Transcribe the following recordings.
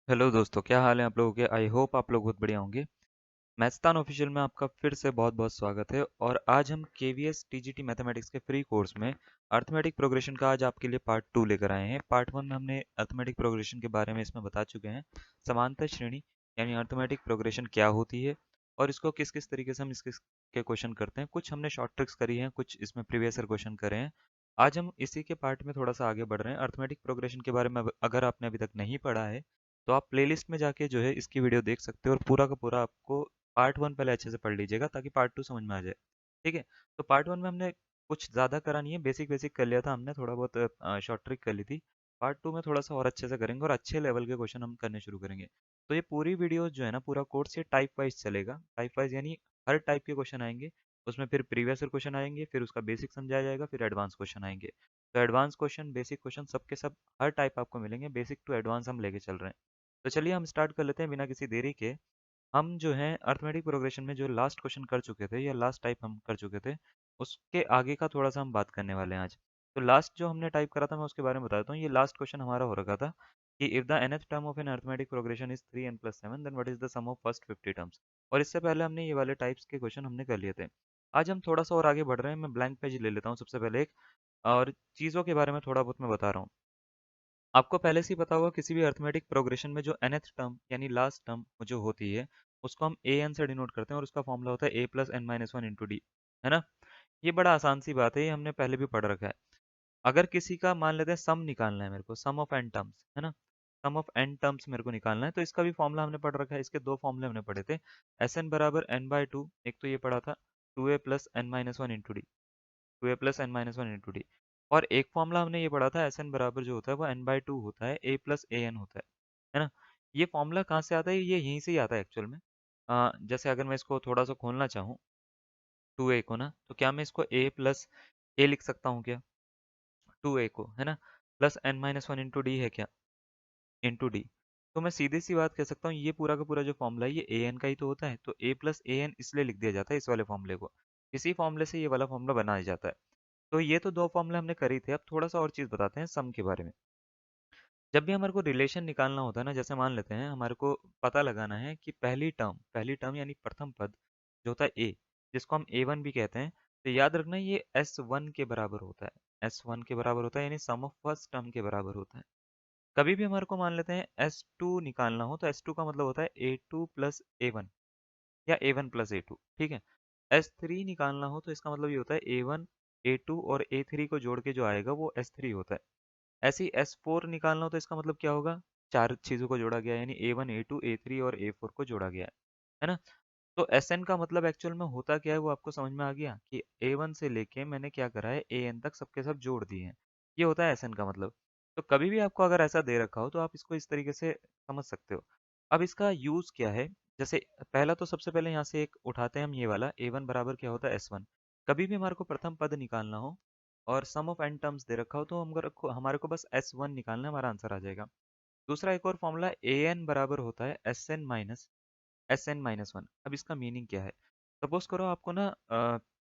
Hello दोस्तों, क्या हाल है आप लोगों के। आई होप आप लोग बहुत बढ़िया होंगे। मैथस्तान ऑफिशियल में आपका फिर से बहुत बहुत स्वागत है। और आज हम केवीएस टीजीटी मैथमेटिक्स के फ्री कोर्स में अर्थमेटिक प्रोग्रेशन का आज आपके लिए पार्ट 2 लेकर आए हैं। पार्ट 1 में हमने अर्थमेटिक प्रोग्रेशन के बारे में इसमें बता चुके हैं। समांतर श्रेणी यानी अर्थमेटिक प्रोग्रेशन क्या होती है और इसको किस किस तरीके से हम इसके के क्वेश्चन करते हैं। कुछ हमने शॉर्ट ट्रिक्स करी हैं, कुछ इसमें प्रीवियस ईयर क्वेश्चन करे हैं। आज हम इसी के पार्ट में थोड़ा सा आगे बढ़ रहे हैं। अर्थमेटिक प्रोग्रेशन के बारे में अगर आपने अभी तक नहीं पढ़ा है तो आप प्लेलिस्ट में जाके जो है इसकी वीडियो देख सकते हो, और पूरा का पूरा आपको पार्ट 1 पहले अच्छे से पढ़ लीजिएगा ताकि पार्ट 2 समझ में आ जाए। ठीक है। तो पार्ट 1 में हमने कुछ ज़्यादा करा नहीं है, बेसिक बेसिक कर लिया था हमने, थोड़ा बहुत शॉर्ट ट्रिक कर ली थी। पार्ट 2 में थोड़ा सा और अच्छे से करेंगे और अच्छे लेवल के क्वेश्चन हम करने शुरू करेंगे। तो ये पूरी वीडियो जो है ना, पूरा कोर्स ये टाइप वाइज चलेगा। टाइप वाइज यानी हर टाइप के क्वेश्चन आएंगे, उसमें फिर प्रीवियस ईयर क्वेश्चन आएंगे, फिर उसका बेसिक समझाया जाएगा, फिर एडवांस क्वेश्चन आएंगे। तो एडवांस क्वेश्चन, बेसिक क्वेश्चन, सबके सब हर टाइप आपको मिलेंगे। बेसिक टू एडवांस हम लेके चल रहे हैं। तो चलिए हम स्टार्ट कर लेते हैं बिना किसी देरी के। हम जो है अर्थमेटिक प्रोग्रेशन में जो लास्ट क्वेश्चन कर चुके थे या लास्ट टाइप हम कर चुके थे, उसके आगे का थोड़ा सा हम बात करने वाले हैं आज। तो लास्ट जो हमने टाइप करा था मैं उसके बारे में बता देता हूँ। ये लास्ट क्वेश्चन हमारा हो रखा था कि if the nth term of an arithmetic progression is 3n+7 then what is the sum of first 50 terms. और इससे पहले हमने ये वाले टाइप्स के क्वेश्चन हमने कर लिए थे। आज हम थोड़ा सा और आगे बढ़ रहे हैं। मैं ब्लैंक पेज ले लेता हूँ सबसे पहले एक, और चीज़ों के बारे में थोड़ा बहुत मैं बता रहा हूँ। आपको पहले से ही पता होगा किसी भी अर्थमेटिक प्रोग्रेशन में जो nth टर्म यानी लास्ट टर्म जो होती है उसको हम a n से डिनोट करते हैं, और उसका फॉर्मूला होता है a+n-1 × d। है ना। ये बड़ा आसान सी बात है, ये हमने पहले भी पढ़ रखा है। अगर किसी का मान लेते हैं सम निकालना है मेरे को, सम ऑफ n टर्म्स, है ना, सम ऑफ n टर्म्स मेरे को निकालना है, तो इसका भी फॉर्मूला हमने पढ़ रखा है। इसके दो फॉर्मूले हमने पढ़े थे। Sn बराबर n/2, एक तो ये पढ़ा था 2a+n-1 × d, 2a+n-1 × d। और एक फॉर्मूला हमने ये पढ़ा था Sn बराबर जो होता है वो n/2 होता है, a+an होता है ना। ये फॉर्मूला कहाँ से आता है? ये यहीं से ही आता है एक्चुअल में। जैसे अगर मैं इसको थोड़ा सा खोलना चाहूँ 2a को ना, तो क्या मैं इसको a+a लिख सकता हूँ क्या? 2a को, है ना, प्लस n-1 × d है क्या, इंटू डी। तो मैं सीधी सी बात कह सकता हूँ ये पूरा का पूरा जो फॉर्मूला है ये ए एन का ही तो होता है। तो a+an इसलिए लिख दिया जाता है इस वाले फॉर्मूले को। इसी फॉर्मूले से ये वाला फॉर्मूला बनाया जाता है। तो ये तो दो फॉर्मूले हमने करी थे। अब थोड़ा सा और चीज़ बताते हैं सम के बारे में। जब भी हमारे को रिलेशन निकालना होता है ना, जैसे मान लेते हैं हमारे को पता लगाना है कि पहली टर्म यानी प्रथम पद जो होता है ए, जिसको हम a1 भी कहते हैं, तो याद रखना ये s1 के बराबर होता है। s1 के बराबर होता है यानी सम ऑफ फर्स्ट टर्म के बराबर होता है। कभी भी हमारे को मान लेते हैं S2 निकालना हो तो S2 का मतलब होता है A2+A1 या A1+A2। ठीक है। S3 निकालना हो तो इसका मतलब ये होता है A1, A2 और A3 को जोड़ के जो आएगा वो S3 होता है। ऐसे ही S4 निकालना हो तो इसका मतलब क्या होगा? चार चीज़ों को जोड़ा गया यानी A1, A2, A3 और A4 को जोड़ा गया है ना। तो Sn का मतलब एक्चुअल में होता क्या है वो आपको समझ में आ गया कि A1 से लेके मैंने क्या करा है An तक सबके सब जोड़ दिए हैं। ये होता है Sn का मतलब। तो कभी भी आपको अगर ऐसा दे रखा हो तो आप इसको इस तरीके से समझ सकते हो। अब इसका यूज़ क्या है? जैसे पहला तो सबसे पहले यहाँ से एक उठाते हैं हम, ये वाला A1 बराबर क्या होता है S1। कभी भी हमारे को प्रथम पद निकालना हो और सम ऑफ n टर्म्स दे रखा हो तो हमारे को बस S1 निकालना है, हमारा आंसर आ जाएगा। दूसरा एक और फॉर्मूला An बराबर होता है Sn-1। अब इसका मीनिंग क्या है? सपोज करो आपको ना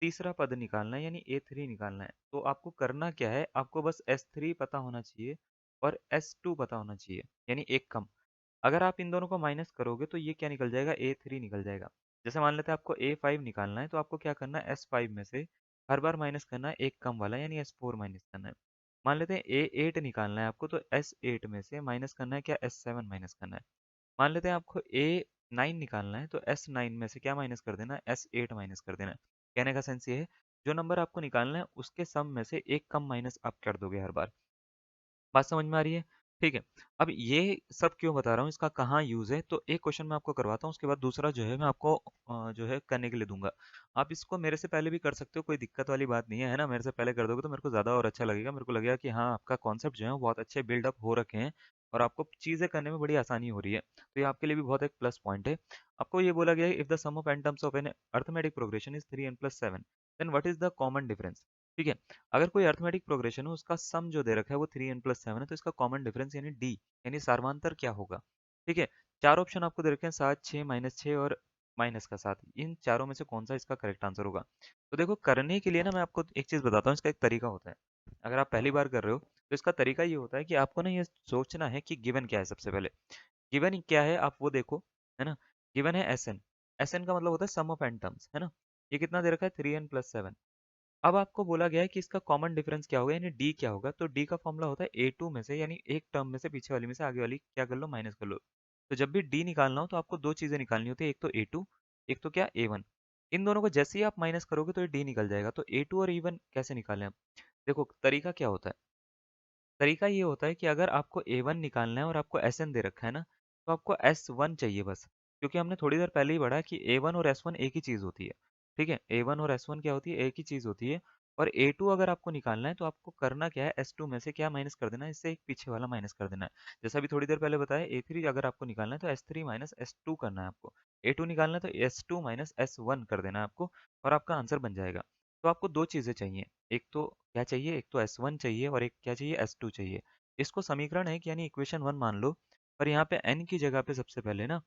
तीसरा पद निकालना है यानी A3 निकालना है, तो आपको करना क्या है? आपको बस S3 पता होना चाहिए और S2 पता होना चाहिए, यानी एक कम। अगर आप इन दोनों को माइनस करोगे तो ये क्या निकल जाएगा? A3 निकल जाएगा। जैसे मान लेते हैं आपको A5 निकालना है, तो आपको क्या करना है? S5 में से हर बार माइनस करना है एक कम वाला यानी S4 माइनस करना है। मान लेते हैं A8 निकालना है आपको, तो S8 में से माइनस करना है क्या? S7 माइनस करना है। मान लेते हैं आपको A9 निकालना है, तो S9 में से क्या माइनस कर देना है? S8 माइनस कर देना है। कहने का सेंस ये है, जो नंबर आपको निकालना है उसके सम में से एक कम माइनस आप कर दोगे हर बार। बात समझ में आ रही है? ठीक है। अब ये सब क्यों बता रहा हूँ, इसका कहाँ यूज़ है, तो एक क्वेश्चन मैं आपको करवाता हूँ, उसके बाद दूसरा जो है मैं आपको जो है करने के लिए दूंगा। आप इसको मेरे से पहले भी कर सकते हो, कोई दिक्कत वाली बात नहीं है ना। मेरे से पहले कर दोगे तो मेरे को ज़्यादा और अच्छा लगेगा। मेरे को लगेगा कि हाँ, आपका कॉन्सेप्ट जो है वो बहुत अच्छे बिल्डअप हो रखे हैं और आपको चीज़ें करने में बड़ी आसानी हो रही है। तो ये आपके लिए भी बहुत एक प्लस पॉइंट है। आपको ये बोला गया है if the sum of n terms of an arithmetic progression is 3n+7 then what is the common difference. ठीक है। अगर कोई अर्थमेटिक प्रोग्रेशन है उसका सम जो दे रखा है वो 3n+7 है, तो इसका कॉमन डिफरेंस यानी डी यानी सार्वंतर क्या होगा। ठीक है। चार ऑप्शन आपको दे रखे हैं, 7, 6, -6 और -7। इन चारों में से कौन सा इसका करेक्ट आंसर होगा? तो देखो, करने के लिए ना मैं आपको एक चीज़ बताता हूँ, इसका एक तरीका होता है। अगर आप पहली बार कर रहे हो तो इसका तरीका ये होता है कि आपको ना ये सोचना है कि गिवन क्या है सबसे पहले। गिवन क्या है आप वो देखो, है ना। गिवन है एस एन, एस एन का मतलब होता है सम ऑफ एन टर्म्स, है ना। ये कितना दे रखा है 3n+7। अब आपको बोला गया है कि इसका कॉमन डिफरेंस क्या होगा यानी डी क्या होगा, तो डी का फॉर्मूला होता है A2 में से, यानी एक टर्म में से पीछे वाली में से आगे वाली क्या कर लो माइनस कर लो। तो जब भी डी निकालना हो तो आपको दो चीजें निकालनी होती है, एक तो A2, एक तो क्या A1। इन दोनों को जैसे ही आप माइनस करोगे तो ये डी निकल जाएगा। तो A2 और A1 कैसे निकालें आप? देखो तरीका क्या होता है, तरीका ये होता है कि अगर आपको A1 निकालना है और आपको Sn दे रखा है ना, तो आपको S1 चाहिए बस। क्योंकि हमने थोड़ी देर पहले ही पढ़ा कि A1 और S1 एक ही चीज़ होती है। ठीक है, A1 और S1 क्या होती है, एक ही चीज़ होती है। और A2 अगर आपको निकालना है तो आपको करना क्या है, S2 में से क्या माइनस कर देना है, इससे एक पीछे वाला माइनस कर देना है। जैसा अभी थोड़ी देर पहले बताया, A3 अगर आपको निकालना है तो S3 माइनस S2 करना है आपको। A2 निकालना है तो S2 माइनस S1 कर देना है आपको, और आपका आंसर बन जाएगा। तो आपको दो चीज़ें चाहिए, एक तो क्या चाहिए, एक तो S1 चाहिए और एक क्या चाहिए, S2 चाहिए। इसको समीकरण है कि यानी इक्वेशन 1 मान लो, पर यहाँ पे n की जगह पे सबसे पहले ना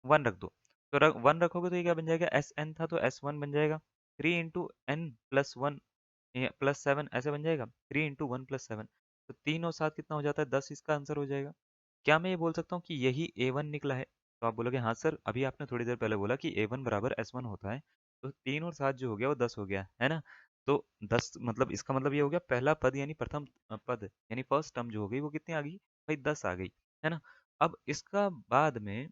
1 रख दो। तो 1 रखोगे तो ये क्या बन जाएगा, Sn था तो S1 बन जाएगा। 3 × n+1 +7 ऐसे बन जाएगा, 3 × 1 + 7। तो 3 और 7 कितना हो जाता है, 10 इसका आंसर हो जाएगा। क्या मैं ये बोल सकता हूँ कि यही A1 निकला है? तो आप बोलोगे हाँ सर, अभी आपने थोड़ी देर पहले बोला कि A1 बराबर S1 होता है। तो 3 और 7 जो हो गया वो 10 हो गया, है ना। तो 10 मतलब इसका मतलब ये हो गया पहला पद यानी प्रथम पद यानी फर्स्ट टर्म जो हो गई वो कितनी आ गई भाई, 10 आ गई, है ना। अब इसका बाद में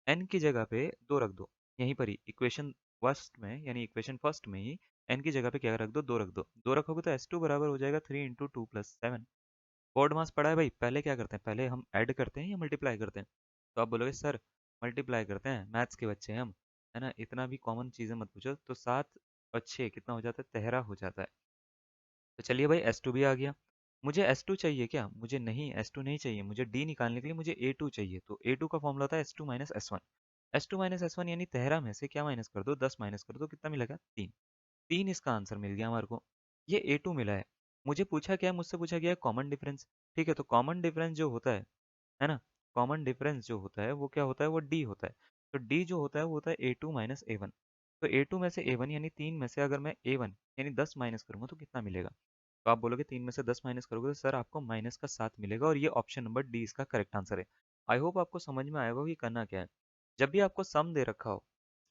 n की जगह पे 2 रख दो, यहीं पर ही इक्वेशन फर्स्ट में, यानी इक्वेशन फर्स्ट में ही n की जगह पे क्या रख दो, 2 रख दो। 2 रखोगे तो S2 बराबर हो जाएगा 3 × 2 + 7। कोड मास पढ़ा है भाई, पहले क्या करते हैं, पहले हम ऐड करते हैं या मल्टीप्लाई करते हैं? तो आप बोलोगे सर मल्टीप्लाई करते हैं, मैथ्स के बच्चे हैं हम, है ना, इतना भी कॉमन चीज़ें मत पूछो। तो 7 और 6 कितना हो जाता है, 13 हो जाता है। तो चलिए भाई S2 भी आ गया। मुझे S2 चाहिए क्या, मुझे नहीं S2 नहीं चाहिए, मुझे D निकालने के लिए मुझे A2 चाहिए। तो A2 का फॉर्मूला होता है S2 minus S1। S2 minus S1 यानी 13 में से क्या माइनस कर दो, 10 माइनस कर दो, कितना मिलेगा, 3। 3 इसका आंसर मिल गया हमारे को। ये A2 मिला है। मुझे पूछा क्या है, मुझसे पूछा गया है कॉमन डिफरेंस। ठीक है, तो कॉमन डिफरेंस जो होता है ना, कॉमन डिफरेंस जो होता है वो क्या होता है, वो डी होता है। तो डी जो होता है वो होता है A2 माइनस A1। तो A2 में से A1 यानी 3 में से अगर मैं A1 यानी 10 माइनस करूंगा तो कितना मिलेगा? तो आप बोलोगे 3 में से 10 माइनस करोगे तो सर आपको -7 मिलेगा, और ये ऑप्शन नंबर डी इसका करेक्ट आंसर है। आई होप आपको समझ में आएगा कि करना क्या है। जब भी आपको सम दे रखा हो,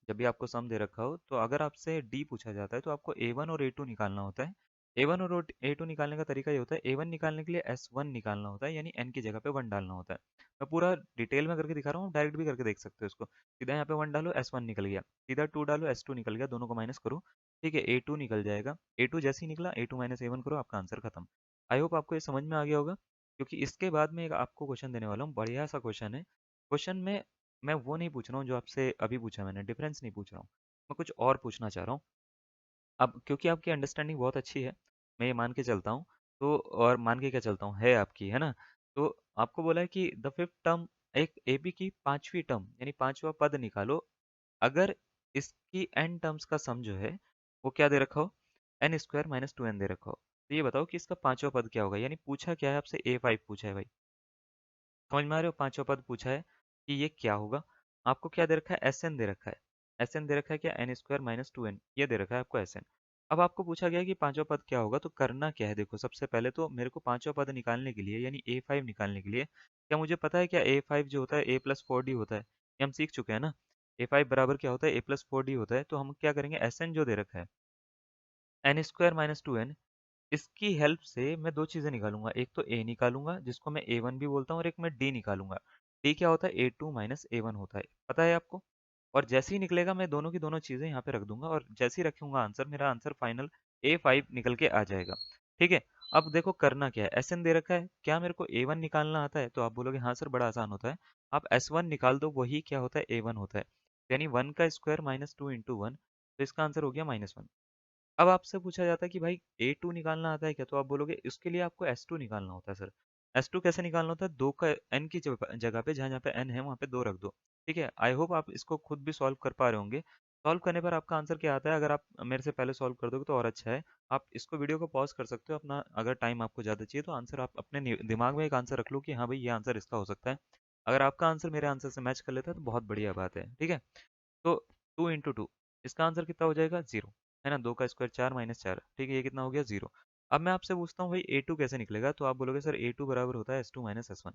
जब भी आपको सम दे रखा हो तो अगर आपसे डी पूछा जाता है तो आपको A1 और A2 निकालना होता है। A1 और A2 निकालने का तरीका ये होता है, A1 निकालने के लिए S1 निकालना होता है, यानी n की जगह पे 1 डालना होता है। मैं पूरा डिटेल में करके दिखा रहा हूँ, डायरेक्ट भी करके देख सकते हो इसको। सीधा यहाँ पे 1 डालो S1 निकल गया, सीधा 2 डालो S2 निकल गया, दोनों को माइनस करो, ठीक है, A2 निकल जाएगा। A2 जैसे ही निकला A2 माइनस A1 करो, आपका आंसर खत्म। आई होप आपको ये समझ में आ गया होगा। क्योंकि इसके बाद में एक आपको क्वेश्चन देने वाला हूँ, बढ़िया सा क्वेश्चन है। क्वेश्चन में मैं वो नहीं पूछ रहा हूँ जो आपसे अभी पूछा मैंने, डिफरेंस नहीं पूछ रहा हूँ, मैं कुछ और पूछना चाह रहा हूँ। अब क्योंकि आपकी अंडरस्टैंडिंग बहुत अच्छी है, मैं ये मान के चलता हूँ, तो और मान के क्या चलता हूँ, है आपकी, है ना। तो आपको बोला है कि द फिफ्थ टर्म, एक एबी की पांचवी टर्म यानी पांचवा पद निकालो अगर इसकी एन टर्म्स का सम जो है वो क्या दे रखा हो, n² - 2n दे रखा हो। तो ये बताओ कि इसका पांचवा पद क्या होगा, यानी पूछा क्या है आपसे, A5 पूछा है भाई। समझ में आ रहे हो, पांचवा पद पूछा है कि ये क्या होगा। आपको क्या दे रखा है, Sn दे रखा है। Sn दे रखा है क्या, n² - 2n, ये दे रखा है आपको Sn। अब आपको पूछा गया है कि पांचवा पद क्या होगा, तो करना क्या है, देखो सबसे पहले तो मेरे को पांचवा पद निकालने के लिए यानी A5 निकालने के लिए, क्या मुझे पता है क्या A5 जो होता है A+4D होता है, ये हम सीख चुके हैं ना। A5 बराबर क्या होता है, A+4D होता है। तो हम क्या करेंगे, Sn जो दे रखा है n² - 2n, इसकी हेल्प से मैं दो चीज़ें निकालूंगा, एक तो a निकालूंगा जिसको मैं A1 भी बोलता हूँ, और एक मैं d निकालूंगा। d क्या होता है, A2 माइनस A1 होता है, पता है आपको। और जैसे ही निकलेगा मैं दोनों की दोनों चीज़ें यहाँ पे रख दूंगा, और जैसे ही रखूंगा आंसर, मेरा आंसर फाइनल A5 निकल के आ जाएगा। ठीक है। अब देखो करना क्या है, Sn दे रखा है, क्या मेरे को A1 निकालना आता है? तो आप बोलोगे हाँ सर बड़ा आसान होता है, आप S1 निकाल दो, वही क्या होता है, A1 होता है। यानी 1² -2 × 1, तो इसका आंसर हो गया -1। अब आपसे पूछा जाता है कि भाई A2 निकालना आता है क्या, तो आप बोलोगे इसके लिए आपको S2 निकालना होता है सर। S2 कैसे निकालना होता है, दो का n की जगह पे, जहाँ जहाँ पे n है वहाँ पे 2 रख दो। ठीक है, आई होप आप इसको खुद भी सॉल्व कर पा रहे होंगे। सॉल्व करने पर आपका आंसर क्या आता है, अगर आप मेरे से पहले सॉल्व कर दोगे तो और अच्छा है। आप इसको वीडियो को पॉज कर सकते हो अपना, अगर टाइम आपको ज़्यादा चाहिए तो आंसर आप अपने दिमाग में एक आंसर रख लो कि हाँ भाई ये आंसर इसका हो सकता है। अगर आपका आंसर मेरे आंसर से मैच कर लेता है तो बहुत बढ़िया बात है, ठीक है। तो 2 × 2, इसका आंसर कितना हो जाएगा, 0, है ना। 2 का स्क्वायर 4 -4, ठीक है, ये कितना हो गया, 0। अब मैं आपसे पूछता हूँ भाई A2 कैसे निकलेगा, तो आप बोलोगे सर A2 बराबर होता है S2 - S1।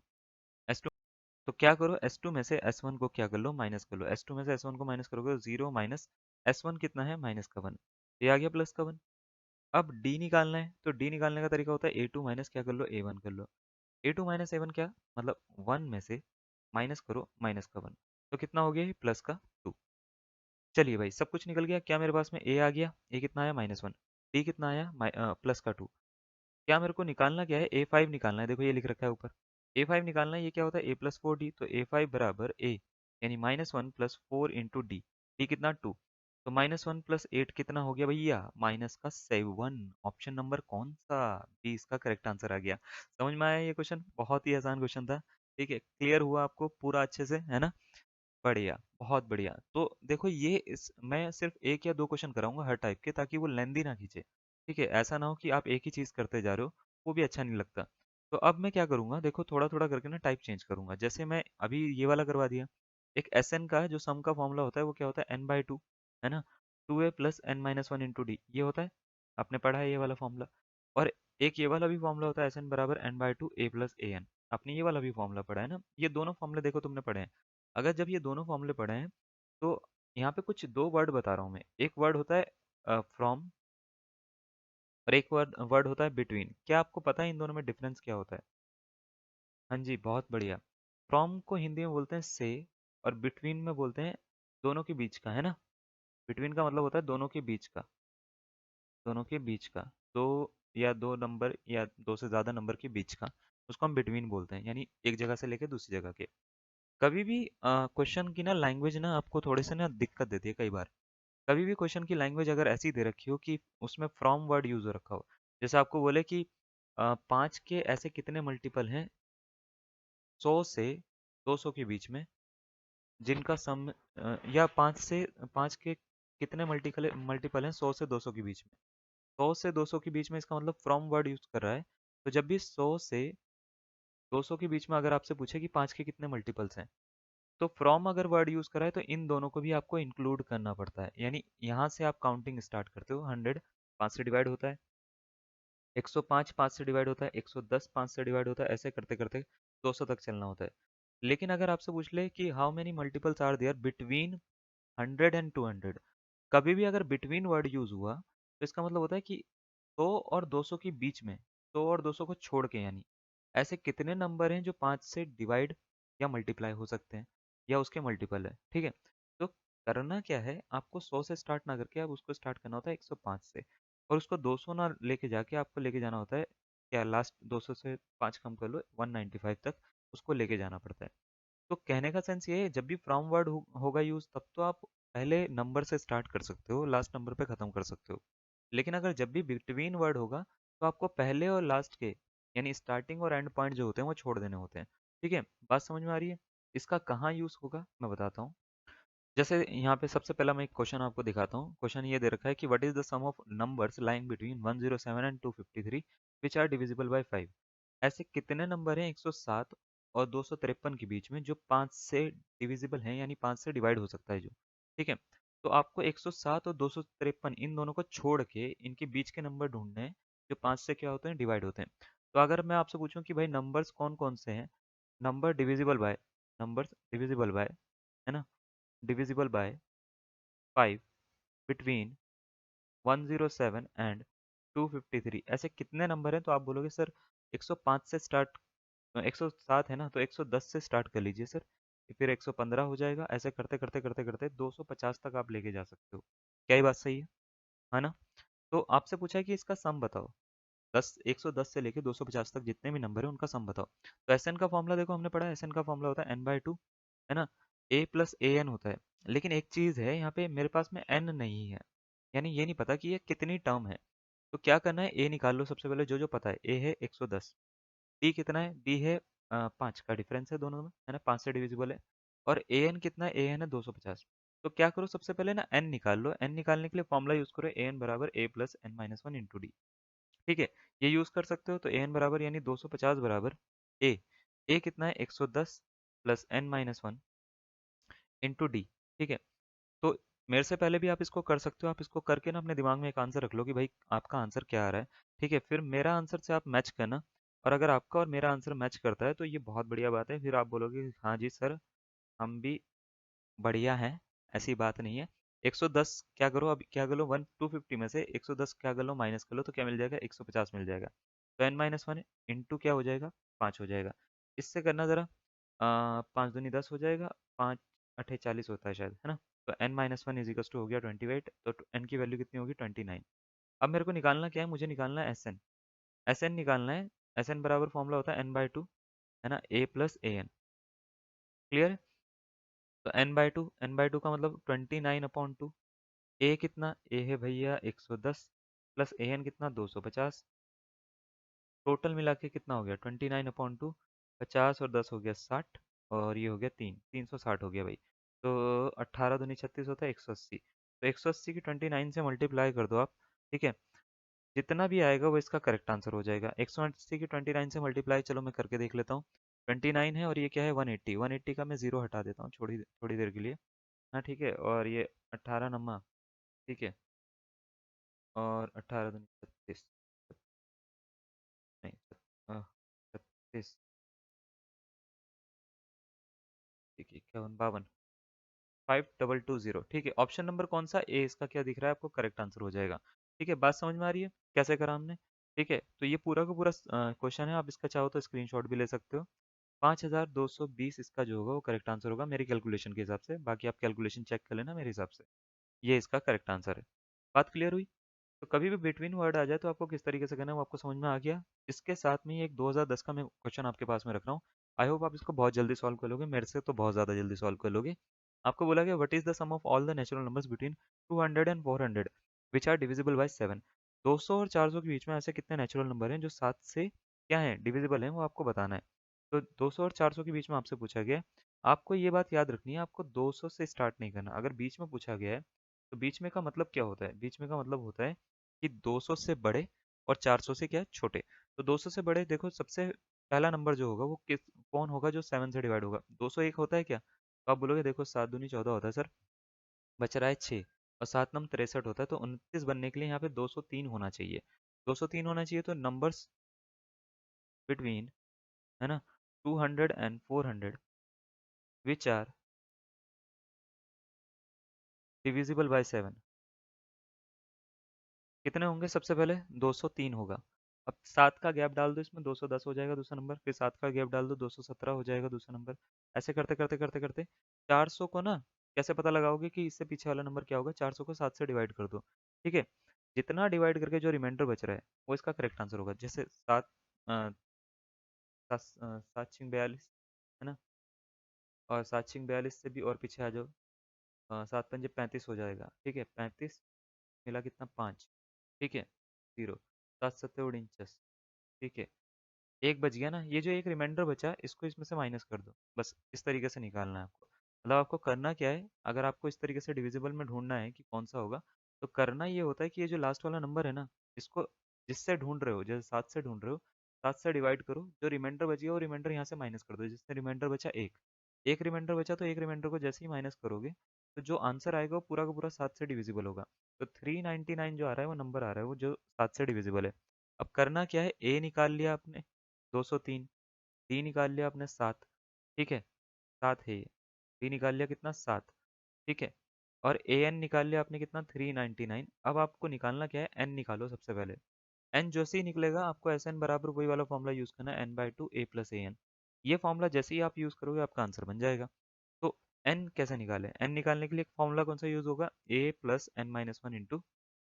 S2 तो क्या करो, S2 में से S1 को क्या कर लो, माइनस कर लो। S2 में से S1 को माइनस करोगे तो 0 माइनस S1 कितना है, माइनस का 1। ये आ गया प्लस का 1। अब D निकालना है, तो D निकालने का तरीका होता है A2 माइनस क्या कर लो, A1 कर लो। A2 माइनस A1 क्या, मतलब 1 में से माइनस करो माइनस का 1, तो कितना हो गया ये, प्लस का 2। चलिए भाई, सब कुछ निकल गया। क्या मेरे पास में A आ गया, A कितना आया, -1। D कितना आया, प्लस का 2। क्या मेरे को निकालना क्या है, A5 निकालना है। देखो ये लिख रखा है ऊपर, A5 निकालना है। ये क्या होता है, A+4D, तो A5 बराबर A यानी -1 + 4 इंटू डी। डी कितना, 2। तो -1 + 8 कितना हो गया भैया, -7। ऑप्शन नंबर कौन सा, बी इसका करेक्ट आंसर आ गया। समझ में आया ये क्वेश्चन, बहुत ही आसान क्वेश्चन था। ठीक है, क्लियर हुआ आपको पूरा अच्छे से, है ना। बढ़िया, बहुत बढ़िया। तो देखो ये इस मैं सिर्फ एक या दो क्वेश्चन कराऊंगा हर टाइप के, ताकि वो लेंदी ना खींचे। ठीक है, ऐसा ना हो कि आप एक ही चीज करते जा रहे हो, वो भी अच्छा नहीं लगता। तो अब मैं क्या करूंगा, देखो थोड़ा थोड़ा करके ना टाइप चेंज करूंगा। जैसे मैं अभी ये वाला करवा दिया। एक एस एन का है, जो सम का फॉर्मूला होता है वो क्या होता है, n/2, है ना। 2a + n - 1 इंटू डी, ये होता है, आपने पढ़ा है ये वाला फॉर्मूला। और एक ये वाला भी फॉर्मूला होता है, Sn बराबर n/2 a + an। आपने ये वाला भी फॉर्मूला पढ़ा है ना, ये दोनों फॉर्मूले देखो तुमने पढ़े हैं। अगर जब ये दोनों फॉर्मूले पढ़े हैं, तो यहाँ पे कुछ दो वर्ड बता रहा हूँ मैं। एक वर्ड होता है फ्रॉम, और एक वर्ड वर्ड होता है बिटवीन। क्या आपको पता है इन दोनों में डिफरेंस क्या होता है? हाँ जी, बहुत बढ़िया। फ्रॉम को हिंदी में बोलते हैं से, और बिटवीन में बोलते हैं दोनों के बीच का, है ना। बिटवीन का मतलब होता है दोनों के बीच का, दोनों के बीच का, दो या दो नंबर या दो से ज्यादा नंबर के बीच का, उसको हम बिटवीन बोलते हैं, यानी एक जगह से लेके दूसरी जगह के। कभी भी क्वेश्चन की ना लैंग्वेज ना आपको थोड़े से ना दिक्कत देती है कई बार। कभी भी क्वेश्चन की लैंग्वेज अगर ऐसी दे रखी हो कि उसमें फ्रॉम वर्ड यूज हो रखा हो, जैसे आपको बोले कि 5 के ऐसे कितने मल्टीपल हैं 100 से 200 के बीच में, जिनका सम या 5 के कितने मल्टीपल मल्टीपल हैं 100 से 200 के बीच में। 100 से 200 के बीच में, इसका मतलब फ्रॉम वर्ड यूज कर रहा है। तो जब भी 100 से 200 के बीच में अगर आपसे पूछे कि 5 के कितने मल्टीपल्स हैं, तो फ्रॉम अगर वर्ड यूज करा है तो इन दोनों को भी आपको इंक्लूड करना पड़ता है। यानी यहाँ से आप काउंटिंग स्टार्ट करते हो, 100 5 से डिवाइड होता है, 105 5 से डिवाइड होता है, 110 5 से डिवाइड होता है, ऐसे करते करते 200 तक चलना होता है। लेकिन अगर आपसे पूछ ले कि how many multiples are there between 100 and 200, कभी भी अगर बिटवीन वर्ड यूज हुआ, तो इसका मतलब होता है कि 100 और 200 के बीच में, 100 और 200 को छोड़ के, यानी ऐसे कितने नंबर हैं जो 5 से डिवाइड या मल्टीप्लाई हो सकते हैं, या उसके मल्टीपल है। ठीक है, तो करना क्या है, आपको 100 से स्टार्ट ना करके अब उसको स्टार्ट करना होता है 105 से, और उसको 200 ना लेके जाके आपको लेके जाना होता है, क्या लास्ट 200 से 5 कम कर लो, 195 तक उसको लेके जाना पड़ता है। तो कहने का सेंस ये है, जब भी फ्रॉम वर्ड होगा यूज, तब तो आप पहले नंबर से स्टार्ट कर सकते हो, लास्ट नंबर पे खत्म कर सकते हो। लेकिन अगर जब भी बिटवीन वर्ड होगा, तो आपको पहले और लास्ट के, यानी स्टार्टिंग और एंड पॉइंट जो होते हैं वो छोड़ देने होते हैं। ठीक है, बात समझ में आ रही है? इसका कहाँ यूज होगा मैं बताता हूँ। जैसे यहाँ पे सबसे पहला मैं एक क्वेश्चन आपको दिखाता हूँ। क्वेश्चन ये दे रखा है कि what is the sum of numbers lying between 107 and 253 which are divisible by 5। ऐसे कितने नंबर हैं 107 और 253 के बीच में जो 5 से डिविजिबल हैं, यानी 5 से डिवाइड हो सकता है जो। ठीक है, तो आपको 107 और 253 इन दोनों को छोड़ के इनके बीच के नंबर ढूंढने हैं, जो 5 से क्या होते हैं, डिवाइड होते हैं। तो अगर मैं आपसे पूछूं कि भाई नंबर्स कौन कौन से हैं, नंबर्स डिविजिबल बाय, है ना, डिविजिबल बाय 5 बिटवीन 107 एंड 253, ऐसे कितने नंबर हैं, तो आप बोलोगे सर 105 से स्टार्ट, 107 है ना, तो 110 से स्टार्ट कर लीजिए सर, फिर 115 हो जाएगा, ऐसे करते करते करते करते 250 तक आप लेके जा सकते हो। क्या ये बात सही है ना। तो आपसे पूछा है कि इसका सम बताओ, 110 से लेके 250 तक जितने भी नंबर है उनका सम बताओ। तो एस एन का फॉर्मूला देखो, हमने पढ़ा है, एस एन का फॉर्मूला होता है n/2, है ना। a प्लस ए एन होता है। लेकिन एक चीज है, यहाँ पे मेरे पास में n नहीं है, यानी ये नहीं पता कि ये कितनी टर्म है। तो क्या करना है, a निकाल लो सबसे पहले, जो जो पता है। a है 110, d कितना है, d है 5 का डिफरेंस है दोनों में, है ना, 5 से डिविजिबल है। और ए एन कितना है, ए एन है 250। तो क्या करो, सबसे पहले ना n निकाल लो। n निकालने के लिए फॉर्मूला यूज करो, ए एन बराबर a plus n - 1 into D. ठीक है, ये यूज कर सकते हो। तो ए एन बराबर यानी 250 बराबर ए, ए कितना है 110 प्लस n - 1 इंटू डी। ठीक है, तो मेरे से पहले भी आप इसको कर सकते हो। आप इसको करके ना अपने दिमाग में एक आंसर रख लो कि भाई आपका आंसर क्या आ रहा है। ठीक है, फिर मेरा आंसर से आप मैच करना और अगर आपका और मेरा आंसर मैच करता है तो ये बहुत बढ़िया बात है, फिर आप बोलोगे कि हाँ जी सर, हम भी बढ़िया हैं। ऐसी बात नहीं है। 110 क्या करो, अब क्या कर लो, 250 में से 110 क्या कर लो, माइनस कर लो, तो क्या मिल जाएगा, 150 मिल जाएगा। तो n-1 इंटू क्या हो जाएगा, 5 हो जाएगा। इससे करना ज़रा, 5 दूनी 10 हो जाएगा, 5 अठे 40 होता है शायद, है ना। तो n-1 इज इक्वल्स टू हो गया 28, तो n की वैल्यू कितनी होगी, 29। अब मेरे को निकालना क्या है, मुझे निकालना है एस एन। एस एन निकालना है। एस एन बराबर फॉर्मूला होता है n/2, है ना, a plus a n. Clear है। तो n/2, n/2 का मतलब 29/2। ए कितना, ए है भैया 110, प्लस ए एन कितना 250। टोटल मिला के कितना हो गया 29/2। 50 और 10 हो गया 60, और ये हो गया 360 हो गया भाई। तो 18 दूनी 36 होता है 180। तो 180 की 29 से मल्टीप्लाई कर दो आप। ठीक है। जितना भी आएगा वो इसका करेक्ट आंसर हो जाएगा। 180 की 29 से मल्टीप्लाई, चलो मैं करके देख लेता हूँ। 29 है और ये क्या है 180। 180 का मैं जीरो हटा देता हूँ थोड़ी थोड़ी देर के लिए। हाँ ठीक है, और ये 18 नम्मा। ठीक है, और 18 दूनी 36, नहीं 36, ठीक है, 51 52, 5220। ठीक है, ऑप्शन नंबर कौन सा, ए इसका क्या दिख रहा है आपको, करेक्ट आंसर हो जाएगा। ठीक है, बात समझ में आ रही है कैसे करा हमने। ठीक है, तो ये पूरा का पूरा क्वेश्चन है, आप इसका चाहो तो स्क्रीनशॉट भी ले सकते हो। 5220 इसका जो होगा वो करेक्ट आंसर होगा मेरी कैलकुलेशन के हिसाब से, बाकी आप कैलकुलेशन चेक कर लेना मेरे हिसाब से। ये इसका करेक्ट आंसर है। बात क्लियर हुई। तो कभी भी बिटवीन वर्ड आ जाए तो आपको किस तरीके से करना है वो आपको समझ में आ गया। इसके साथ में ही एक 2010 का मैं क्वेश्चन आपके पास में रख रहा हूँ। आई होप आप इसको बहुत जल्दी सॉल्व कर लोगे, मेरे से तो बहुत ज़्यादा जल्दी सॉल्व कर लोगे। आपको बोला गया what is the sum of all the natural numbers between 200 and 400 which are divisible by 7। 200 और 400 के बीच में ऐसे कितने नेचुरल नंबर हैं जो 7 से क्या है डिविजिबल हैं, वो आपको बताना है। तो 200 और 400 के बीच में आपसे पूछा गया है। आपको ये बात याद रखनी है, आपको 200 से स्टार्ट नहीं करना। अगर बीच में पूछा गया है तो बीच में का मतलब क्या होता है, बीच में का मतलब होता है कि 200 से बड़े और 400 से क्या है छोटे। तो 200 से बड़े देखो, सबसे पहला नंबर जो होगा वो किस कौन होगा, जो 7 से डिवाइड होगा। 201 होता है क्या, तो आप बोलोगे देखो 7 दूनी 14 होता है सर, बच रहा है 6, और 7 नम 63 होता है, तो 29 बनने के लिए यहाँ पे 203 होना चाहिए। 203 होना चाहिए, तो नंबर्स बिटवीन, है ना, 200 and 400 which are divisible by 7 कितने होंगे, सबसे पहले 203 होगा। अब 7 का गैप डाल दो इसमें, 210 हो जाएगा दूसरा नंबर, फिर 7 का गैप डाल दो, 217 हो जाएगा दूसरा नंबर। ऐसे करते करते करते करते 400 को ना कैसे पता लगाओगे कि इससे पीछे वाला नंबर क्या होगा, 400 को 7 से डिवाइड कर दो। ठीक है, जितना डिवाइड करके जो रिमाइंडर बच रहा है वो इसका करेक्ट आंसर होगा। जैसे 7 है ना, और 7 42 से भी और पीछे आ जाओ। 7 5 35 हो जाएगा। ठीक है, 35 मिला कितना 5। ठीक है, 0, 7 7 49। ठीक है, एक बच गया ना, ये जो एक रिमाइंडर बचा इसको इसमें से माइनस कर दो। बस इस तरीके से निकालना है आपको। मतलब आपको करना क्या है, अगर आपको इस तरीके से डिविजिबल में ढूंढना है कि कौन सा होगा, तो करना ये होता है कि ये जो लास्ट वाला नंबर है ना, इसको जिससे ढूंढ रहे हो, जैसे 7 से ढूंढ रहे हो, 7 से डिवाइड करो, जो रिमाइंडर बच गया वो रिमाइंडर यहाँ से माइनस कर दो। जिससे रिमाइंडर बचा एक, एक रिमाइंडर बचा, तो एक रिमाइंडर को जैसे ही माइनस करोगे तो जो आंसर आएगा वो पूरा का पूरा 7 से डिविजिबल होगा। तो 399 जो आ रहा है वो नंबर आ रहा है वो जो 7 से डिविजिबल है। अब करना क्या है, ए निकाल लिया आपने 203, डी निकाल लिया आपने 7। ठीक है, 7 है ये, डी निकाल लिया कितना 7। ठीक है, और ए एन निकाल लिया आपने कितना 399। अब आपको निकालना क्या है, एन निकालो सबसे पहले। एन जैसे ही निकलेगा आपको एस एन बराबर वही वाला फॉर्मूला यूज़ करना है, n/2 a plus a n. ये फॉर्मूला जैसे ही आप यूज़ करोगे आपका आंसर बन जाएगा। तो एन कैसे निकालें, एन निकालने के लिए एक फॉर्मूला कौन सा यूज़ होगा, a plus n-1 into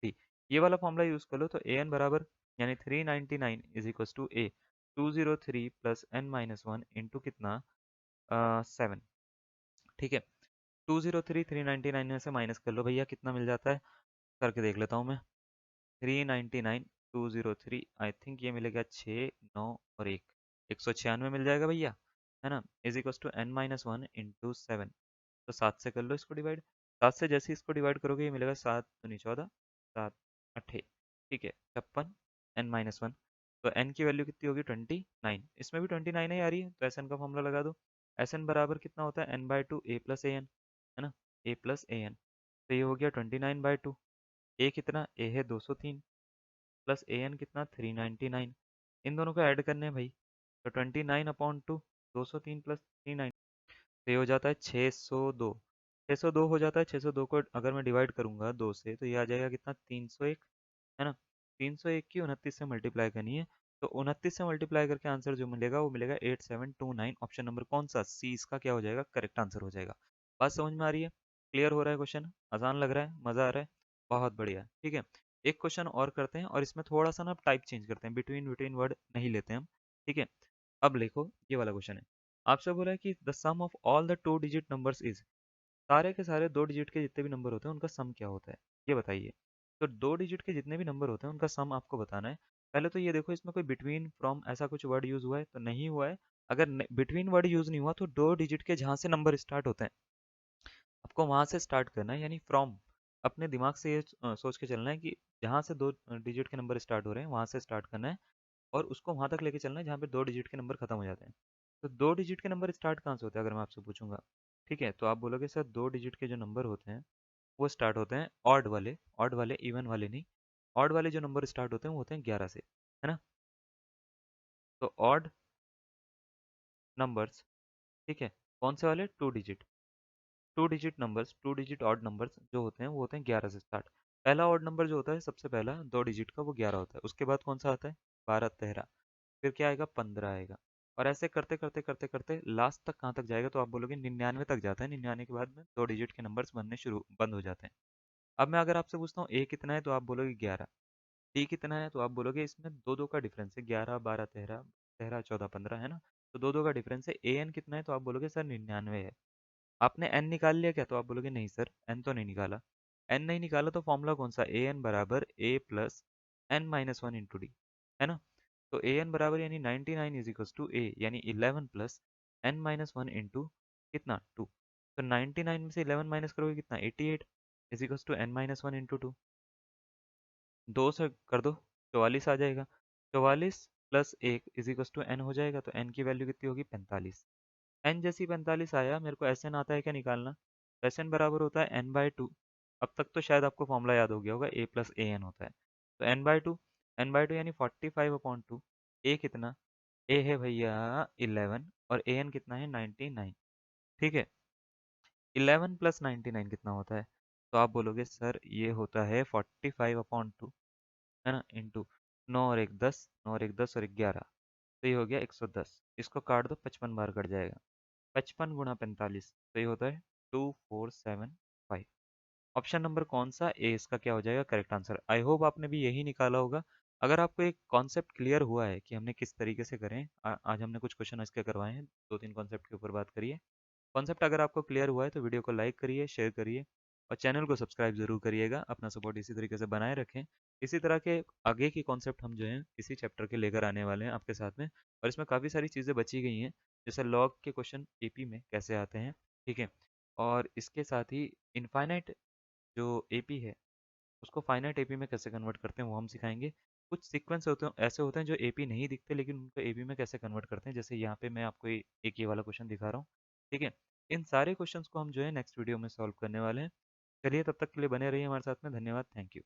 D. ये वाला फॉर्मूला यूज़ कर लो, तो ए एन बराबर यानी 399 is equal to a 203 plus n-1 into कितना 7। ठीक है, 203 399 में से माइनस कर लो भैया, कितना मिल जाता है, करके देख लेता हूँ मैं। 399 203, आई थिंक ये मिलेगा 6 9 और 1, 196 मिल जाएगा भैया, है ना, is equal to n-1 into 7। तो 7 से कर लो इसको डिवाइड। 7 से जैसे ही इसको डिवाइड करोगे ये मिलेगा 7 दूनी 14, 7 8। ठीक है, 56 n-1। तो n की वैल्यू कितनी होगी 29, इसमें भी 29 ही आ रही है, तो एस एन का फॉर्मूला लगा दो। एस एन बराबर कितना होता है n/2 a plus a N, है ना, a प्लस ए एन। तो ये हो गया 29/2। ए कितना, ए है 203, प्लस ए एन कितना 399। इन दोनों को ऐड करने हैं भाई। तो 29/2, 203 प्लस 390, तो ये हो जाता है 602। 602 हो जाता है। 602 को अगर मैं डिवाइड करूंगा 2 से तो ये आ जाएगा कितना, 301, है ना। 301 की 29 से मल्टीप्लाई करनी है। तो 29 से मल्टीप्लाई करके आंसर जो मिलेगा वो मिलेगा 8729। ऑप्शन नंबर कौन सा, सी, इसका क्या हो जाएगा, करेक्ट आंसर हो जाएगा। बात समझ में आ रही है? क्लियर हो रहा है क्वेश्चन? आसान लग रहा है? मजा आ रहा है? बहुत बढ़िया, ठीक है। एक क्वेश्चन और करते हैं और इसमें थोड़ा सा ना टाइप चेंज करते हैं, बिटवीन बिटवीन वर्ड नहीं लेते हम, ठीक है। अब देखो ये वाला क्वेश्चन है। आपसे बोला है कि the sum of all the 2 digit numbers is, सारे के सारे 2 डिजिट के जितने भी नंबर होते हैं उनका सम क्या होता है, ये बताइए। तो 2 डिजिट के जितने भी नंबर होते हैं उनका सम आपको बताना है। पहले तो ये देखो इसमें कोई बिटवीन, फ्रॉम ऐसा कुछ वर्ड यूज हुआ है तो नहीं हुआ है। अगर बिटवीन वर्ड यूज नहीं हुआ तो 2 डिजिट के जहाँ से नंबर स्टार्ट होते हैं आपको वहां से स्टार्ट करना है, यानी फ्रॉम। अपने दिमाग से ये सोच के चलना है कि जहाँ से 2 डिजिट के नंबर स्टार्ट हो रहे हैं वहां से स्टार्ट करना है, और उसको वहां तक लेके चलना है जहाँ पे 2 डिजिट के नंबर खत्म हो जाते हैं। तो 2 डिजिट के नंबर स्टार्ट कहाँ से होते हैं अगर मैं आपसे पूछूंगा, ठीक है, तो आप बोलोगे सर 2 डिजिट के जो नंबर होते हैं वो स्टार्ट होते हैं ऑड वाले, ऑड वाले, इवन वाले नहीं। ऑड वाले जो नंबर स्टार्ट होते हैं वो होते हैं 11 से, है ना। तो ऑड नंबर्स, ठीक है, कौन से वाले, 2 digit. 2 digit numbers, 2 digit odd numbers जो होते हैं वो होते हैं 11 से स्टार्ट। पहला ऑड नंबर जो होता है सबसे पहला 2 डिजिट का वो 11 होता है। उसके बाद कौन सा आता है, 12, 13, फिर क्या आएगा, 15 आएगा। और ऐसे करते करते करते करते लास्ट तक कहाँ तक जाएगा, तो आप बोलोगे 99 तक जाता है। 99 के बाद में 2 डिजिट के नंबर्स बनने शुरू बंद हो जाते हैं। अब मैं अगर आपसे पूछता हूँ ए कितना है, तो आप बोलोगे 11। डी कितना है, तो आप बोलोगे इसमें दो दो का डिफरेंस है, 11, 12, 13, 13, 14, 15, है ना। तो दो दो का डिफरेंस है। ए एन कितना है, तो आप बोलोगे सर 99 है। आपने एन निकाल लिया क्या, तो आप बोलोगे नहीं सर एन तो नहीं निकाला। एन नहीं निकाला तो फॉर्मूला कौन सा, ए एन बराबर A plus N minus one into D, है ना। तो ए एन बराबर यानी 99 इज इक्वल टू ए यानी 11 plus N minus one into कितना, 2। तो 99 में से 11 माइनस करोगे कितना, 88 is equal to n minus one into 2। 2 से कर दो, 44 आ जाएगा। 44 प्लस एक इज इक्वल टू एन हो जाएगा। तो एन की वैल्यू कितनी होगी, 45। एन जैसी 45 आया, मेरे को एस एन आता है क्या निकालना। एस एन बराबर होता है n/2। अब तक तो शायद आपको फॉर्मूला याद हो गया होगा, ए प्लस ए एन होता है। तो n/2, n/2 यानी 45/2। ए कितना, ए है भैया 11 और ए एन कितना है 99, ठीक है। 11 प्लस 99 कितना होता है, तो आप बोलोगे सर ये होता है 45/2, है ना, इंटू 9 और एक 10, 9 और एक 10 और एक 11, तो ये हो गया 110। इसको काट दो, 55 बार कट जाएगा। 55 गुणा 45, तो ये होता है 2475। ऑप्शन नंबर कौन सा, ए, इसका क्या हो जाएगा करेक्ट आंसर। आई होप आपने भी यही निकाला होगा। अगर आपको एक कॉन्सेप्ट क्लियर हुआ है कि हमने किस तरीके से करें, आज हमने कुछ क्वेश्चन इसके करवाए हैं, 2-3 कॉन्सेप्ट के ऊपर बात करिए। कॉन्सेप्ट अगर आपको क्लियर हुआ है तो वीडियो को लाइक करिए, शेयर करिए, और चैनल को सब्सक्राइब जरूर करिएगा। अपना सपोर्ट इसी तरीके से बनाए रखें। इसी तरह के आगे की कॉन्सेप्ट हम जो हैं इसी चैप्टर के लेकर आने वाले हैं आपके साथ में। और इसमें काफ़ी सारी चीज़ें बची गई हैं, जैसे लॉग के क्वेश्चन एपी में कैसे आते हैं, ठीक है। और इसके साथ ही इनफाइनाइट जो एपी है उसको फाइनाइट एपी में कैसे कन्वर्ट करते हैं वो हम सिखाएंगे। कुछ सीक्वेंस होते हैं, ऐसे होते हैं जो एपी नहीं दिखते लेकिन उनको एपी में कैसे कन्वर्ट करते हैं, जैसे यहाँ पे मैं आपको एक ये वाला क्वेश्चन दिखा रहा हूँ, ठीक है। इन सारे क्वेश्चंस को हम जो है नेक्स्ट वीडियो में सॉल्व करने वाले हैं। चलिए तब तक के लिए बने रहिए हमारे साथ में। धन्यवाद, थैंक यू।